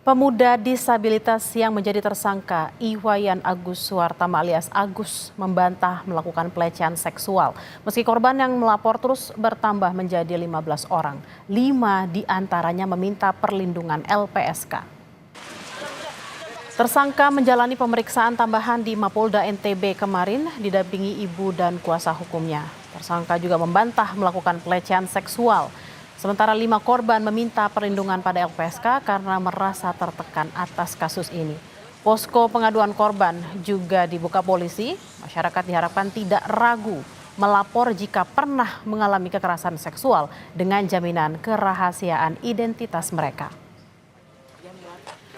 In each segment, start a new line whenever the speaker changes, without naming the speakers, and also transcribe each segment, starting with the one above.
Pemuda disabilitas yang menjadi tersangka Iwayan Agus Suartama alias Agus membantah melakukan pelecehan seksual. Meski korban yang melapor terus bertambah menjadi 15 orang, 5 diantaranya meminta perlindungan LPSK. Tersangka menjalani pemeriksaan tambahan di Mapolda NTB kemarin didampingi ibu dan kuasa hukumnya. Tersangka juga membantah melakukan pelecehan seksual. Sementara 5 korban meminta perlindungan pada LPSK karena merasa tertekan atas kasus ini. Posko pengaduan korban juga dibuka polisi. Masyarakat diharapkan tidak ragu melapor jika pernah mengalami kekerasan seksual dengan jaminan kerahasiaan identitas mereka.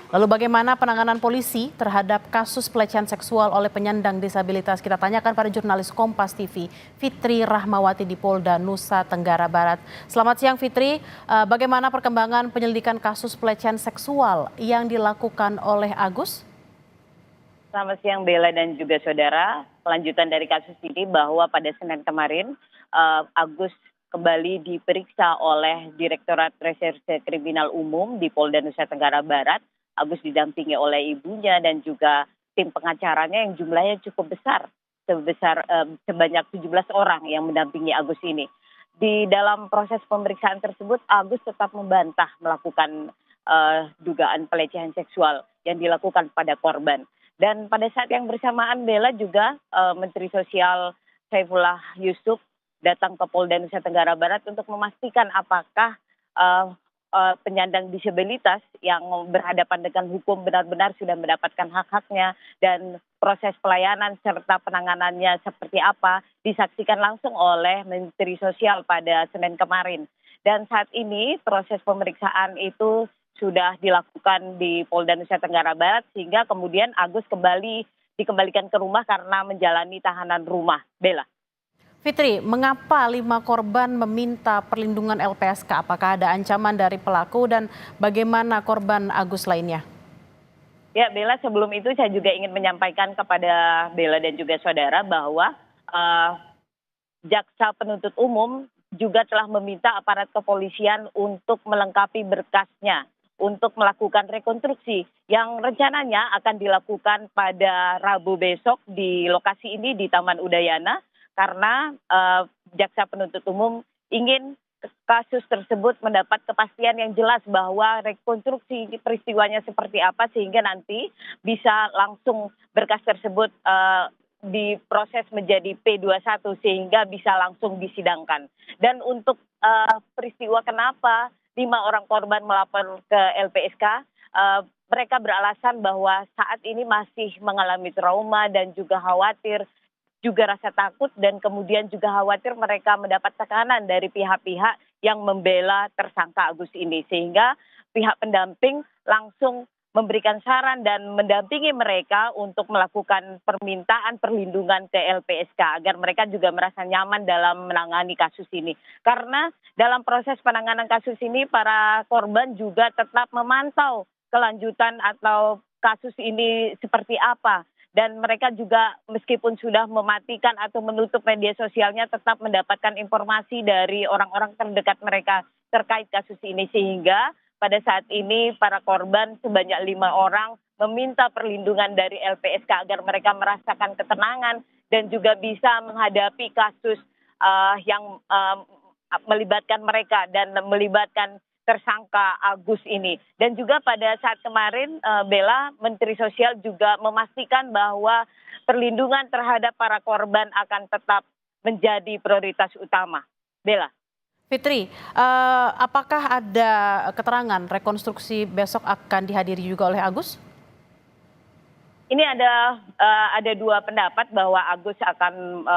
Lalu bagaimana penanganan polisi terhadap kasus pelecehan seksual oleh penyandang disabilitas? Kita tanyakan pada jurnalis Kompas TV, Fitri Rahmawati di Polda Nusa Tenggara Barat. Selamat siang Fitri, bagaimana perkembangan penyelidikan kasus pelecehan seksual yang dilakukan oleh Agus?
Selamat siang Bella dan juga saudara. Kelanjutan dari kasus ini bahwa pada Senin kemarin Agus kembali diperiksa oleh Direktorat Reserse Kriminal Umum di Polda Nusa Tenggara Barat. Agus didampingi oleh ibunya dan juga tim pengacaranya yang jumlahnya cukup besar, sebanyak 17 orang yang mendampingi Agus ini. Di dalam proses pemeriksaan tersebut, Agus tetap membantah melakukan dugaan pelecehan seksual yang dilakukan pada korban. Dan pada saat yang bersamaan Bella juga Menteri Sosial Saifullah Yusuf datang ke Polda Nusa Tenggara Barat untuk memastikan apakah penyandang disabilitas yang berhadapan dengan hukum benar-benar sudah mendapatkan hak-haknya dan proses pelayanan serta penanganannya seperti apa disaksikan langsung oleh Menteri Sosial pada Senin kemarin. Dan saat ini proses pemeriksaan itu sudah dilakukan di Polda Nusa Tenggara Barat sehingga kemudian Agus dikembalikan ke rumah karena menjalani tahanan rumah. Bella.
Fitri, mengapa 5 korban meminta perlindungan LPSK? Apakah ada ancaman dari pelaku dan bagaimana korban Agus lainnya?
Ya Bella, sebelum itu saya juga ingin menyampaikan kepada Bella dan juga saudara bahwa Jaksa Penuntut Umum juga telah meminta aparat kepolisian untuk melengkapi berkasnya untuk melakukan rekonstruksi yang rencananya akan dilakukan pada Rabu besok di lokasi ini di Taman Udayana. Karena Jaksa Penuntut Umum ingin kasus tersebut mendapat kepastian yang jelas bahwa rekonstruksi peristiwanya seperti apa sehingga nanti bisa langsung berkas tersebut diproses menjadi P21 sehingga bisa langsung disidangkan. Dan untuk peristiwa kenapa 5 orang korban melapor ke LPSK, mereka beralasan bahwa saat ini masih mengalami trauma dan juga khawatir, juga rasa takut dan kemudian juga khawatir mereka mendapat tekanan dari pihak-pihak yang membela tersangka Agus ini. Sehingga pihak pendamping langsung memberikan saran dan mendampingi mereka untuk melakukan permintaan perlindungan ke LPSK agar mereka juga merasa nyaman dalam menangani kasus ini. Karena dalam proses penanganan kasus ini para korban juga tetap memantau kelanjutan atau kasus ini seperti apa. Dan mereka juga meskipun sudah mematikan atau menutup media sosialnya tetap mendapatkan informasi dari orang-orang terdekat mereka terkait kasus ini. Sehingga pada saat ini para korban sebanyak 5 orang meminta perlindungan dari LPSK agar mereka merasakan ketenangan dan juga bisa menghadapi kasus yang melibatkan mereka dan melibatkan tersangka Agus ini. Dan juga pada saat kemarin Bella, Menteri Sosial juga memastikan bahwa perlindungan terhadap para korban akan tetap menjadi prioritas utama. Bella.
Fitri, apakah ada keterangan rekonstruksi besok akan dihadiri juga oleh Agus?
Ini ada 2 pendapat bahwa Agus akan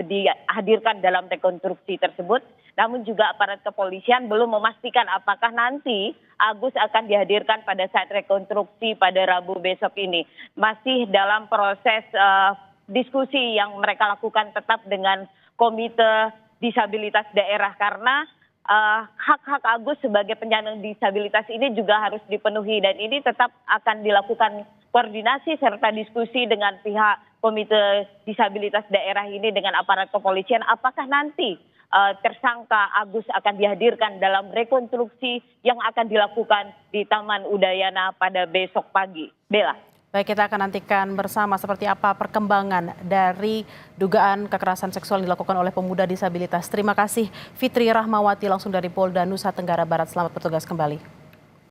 dihadirkan dalam rekonstruksi tersebut. Namun juga aparat kepolisian belum memastikan apakah nanti Agus akan dihadirkan pada saat rekonstruksi pada Rabu besok ini. Masih dalam proses diskusi yang mereka lakukan tetap dengan Komite Disabilitas Daerah karena hak-hak Agus sebagai penyandang disabilitas ini juga harus dipenuhi dan ini tetap akan dilakukan koordinasi serta diskusi dengan pihak Komite Disabilitas Daerah ini dengan aparat kepolisian apakah nanti tersangka Agus akan dihadirkan dalam rekonstruksi yang akan dilakukan di Taman Udayana pada besok pagi. Bella.
Baik, kita akan nantikan bersama seperti apa perkembangan dari dugaan kekerasan seksual yang dilakukan oleh pemuda disabilitas. Terima kasih Fitri Rahmawati langsung dari Polda Nusa Tenggara Barat. Selamat bertugas kembali.